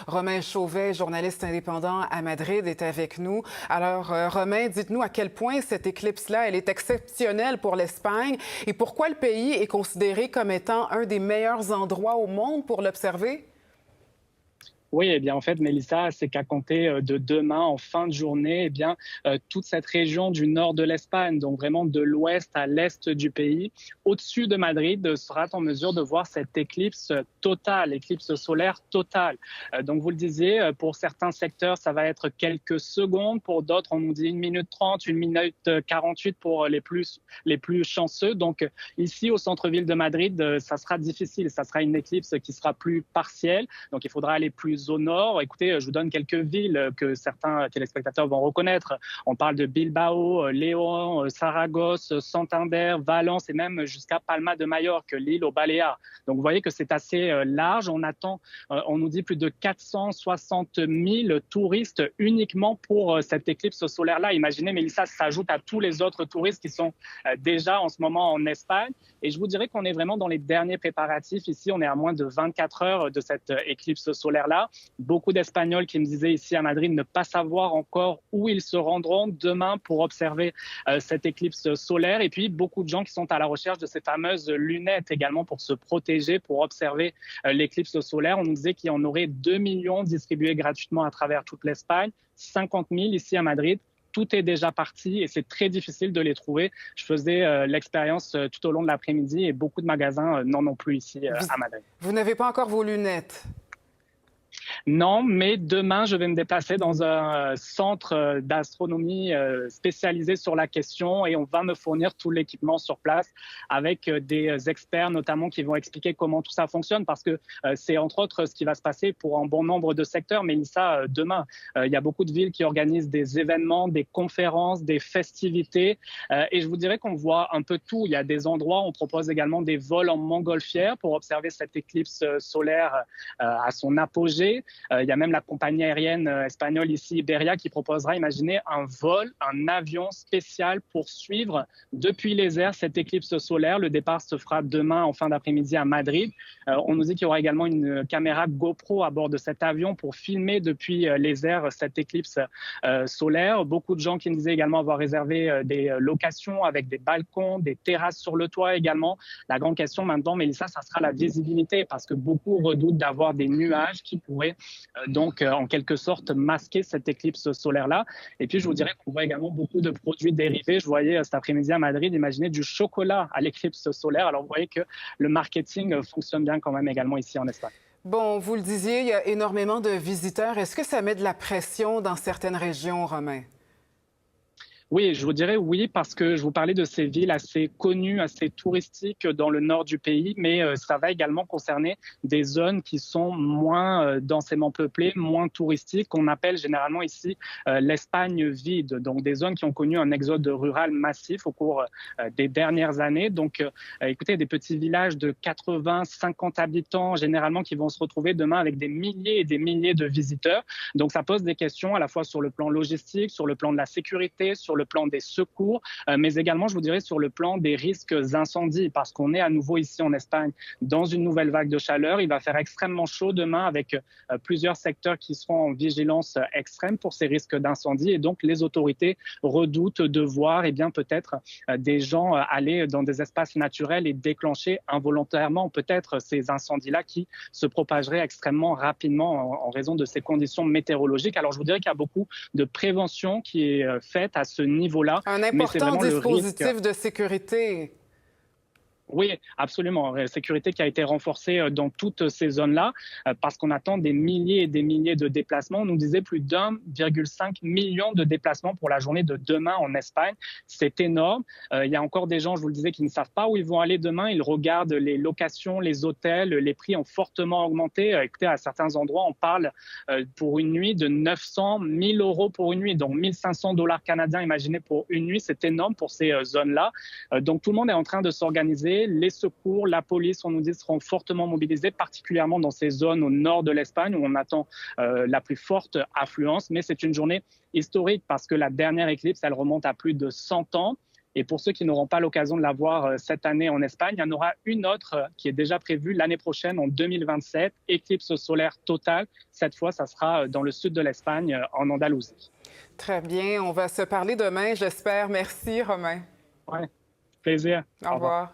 Romain Chauvet, journaliste indépendant à Madrid, est avec nous. Alors, Romain, dites-nous à quel point cette éclipse-là, elle est exceptionnelle pour l'Espagne et pourquoi le pays est considéré comme étant un des meilleurs endroits au monde pour l'observer? Oui, eh bien, en fait, Mélissa, c'est qu'à compter de demain, en fin de journée, eh bien, toute cette région du nord de l'Espagne, donc vraiment de l'ouest à l'est du pays, au-dessus de Madrid, sera en mesure de voir cette éclipse totale, éclipse solaire totale. Donc, vous le disiez, pour certains secteurs, ça va être quelques secondes. Pour d'autres, on nous dit 1 minute 30, 1 minute 48 pour les plus chanceux. Donc, ici, au centre-ville de Madrid, ça sera difficile. Ça sera une éclipse qui sera plus partielle. Donc, il faudra aller plus au nord. Écoutez, je vous donne quelques villes que certains téléspectateurs vont reconnaître. On parle de Bilbao, Léon, Saragosse, Santander, Valence et même jusqu'à Palma de Majorque, l'île aux Baléares. Donc vous voyez que c'est assez large. On attend, on nous dit plus de 460 000 touristes uniquement pour cette éclipse solaire-là. Imaginez, Mélissa, ça s'ajoute à tous les autres touristes qui sont déjà en ce moment en Espagne. Et je vous dirais qu'on est vraiment dans les derniers préparatifs. Ici, on est à moins de 24 heures de cette éclipse solaire-là. Beaucoup d'Espagnols qui me disaient ici à Madrid ne pas savoir encore où ils se rendront demain pour observer cette éclipse solaire. Et puis, beaucoup de gens qui sont à la recherche de ces fameuses lunettes également pour se protéger, pour observer l'éclipse solaire. On nous disait qu'il y en aurait 2 millions distribués gratuitement à travers toute l'Espagne, 50 000 ici à Madrid. Tout est déjà parti et c'est très difficile de les trouver. Je faisais l'expérience tout au long de l'après-midi et beaucoup de magasins n'en ont plus ici à Madrid. Vous n'avez pas encore vos lunettes? Non, mais demain, je vais me déplacer dans un centre d'astronomie spécialisé sur la question et on va me fournir tout l'équipement sur place avec des experts notamment qui vont expliquer comment tout ça fonctionne parce que c'est entre autres ce qui va se passer pour un bon nombre de secteurs. Mais ça, demain, il y a beaucoup de villes qui organisent des événements, des conférences, des festivités et je vous dirais qu'on voit un peu tout. Il y a des endroits où on propose également des vols en montgolfière pour observer cette éclipse solaire à son apogée. Il y a même la compagnie aérienne espagnole ici, Iberia, qui proposera, imaginez, un vol, un avion spécial pour suivre depuis les airs cette éclipse solaire. Le départ se fera demain en fin d'après-midi à Madrid. On nous dit qu'il y aura également une caméra GoPro à bord de cet avion pour filmer depuis les airs cette éclipse solaire. Beaucoup de gens qui nous disaient également avoir réservé des locations avec des balcons, des terrasses sur le toit également. La grande question maintenant, Mélissa, ça sera la visibilité parce que beaucoup redoutent d'avoir des nuages qui pourraient donc en quelque sorte masquer cette éclipse solaire-là. Et puis je vous dirais qu'on voit également beaucoup de produits dérivés. Je voyais cet après-midi à Madrid, imaginez du chocolat à l'éclipse solaire. Alors vous voyez que le marketing fonctionne bien quand même également ici en Espagne. Bon, vous le disiez, il y a énormément de visiteurs. Est-ce que ça met de la pression dans certaines régions, Romain? Oui, je vous dirais oui, parce que je vous parlais de ces villes assez connues, assez touristiques dans le nord du pays, mais ça va également concerner des zones qui sont moins densément peuplées, moins touristiques, qu'on appelle généralement ici l'Espagne vide, donc des zones qui ont connu un exode rural massif au cours des dernières années. Donc, écoutez, des petits villages de 80, 50 habitants, généralement, qui vont se retrouver demain avec des milliers et des milliers de visiteurs. Donc, ça pose des questions à la fois sur le plan logistique, sur le plan de la sécurité, sur le plan des secours, mais également, je vous dirais, sur le plan des risques incendies, parce qu'on est à nouveau ici en Espagne dans une nouvelle vague de chaleur. Il va faire extrêmement chaud demain avec plusieurs secteurs qui seront en vigilance extrême pour ces risques d'incendie. Et donc, les autorités redoutent de voir peut-être des gens aller dans des espaces naturels et déclencher involontairement peut-être ces incendies-là qui se propageraient extrêmement rapidement en raison de ces conditions météorologiques. Alors, je vous dirais qu'il y a beaucoup de prévention qui est faite à ce niveau-là. Un important dispositif de sécurité. Oui, absolument. Sécurité qui a été renforcée dans toutes ces zones-là parce qu'on attend des milliers et des milliers de déplacements. On nous disait plus d'1,5 million de déplacements pour la journée de demain en Espagne. C'est énorme. Il y a encore des gens, je vous le disais, qui ne savent pas où ils vont aller demain. Ils regardent les locations, les hôtels. Les prix ont fortement augmenté. Écoutez, à certains endroits, on parle pour une nuit de 900 000 euros pour une nuit, donc 1 500 $ canadiens, imaginez, pour une nuit. C'est énorme pour ces zones-là. Donc, tout le monde est en train de s'organiser. Les secours, la police, on nous dit, seront fortement mobilisés, particulièrement dans ces zones au nord de l'Espagne où on attend la plus forte affluence. Mais c'est une journée historique parce que la dernière éclipse, elle remonte à plus de 100 ans. Et pour ceux qui n'auront pas l'occasion de la voir cette année en Espagne, il y en aura une autre qui est déjà prévue l'année prochaine, en 2027, éclipse solaire totale. Cette fois, ça sera dans le sud de l'Espagne, en Andalousie. Très bien. On va se parler demain, j'espère. Merci, Romain. Ouais, plaisir. Au revoir.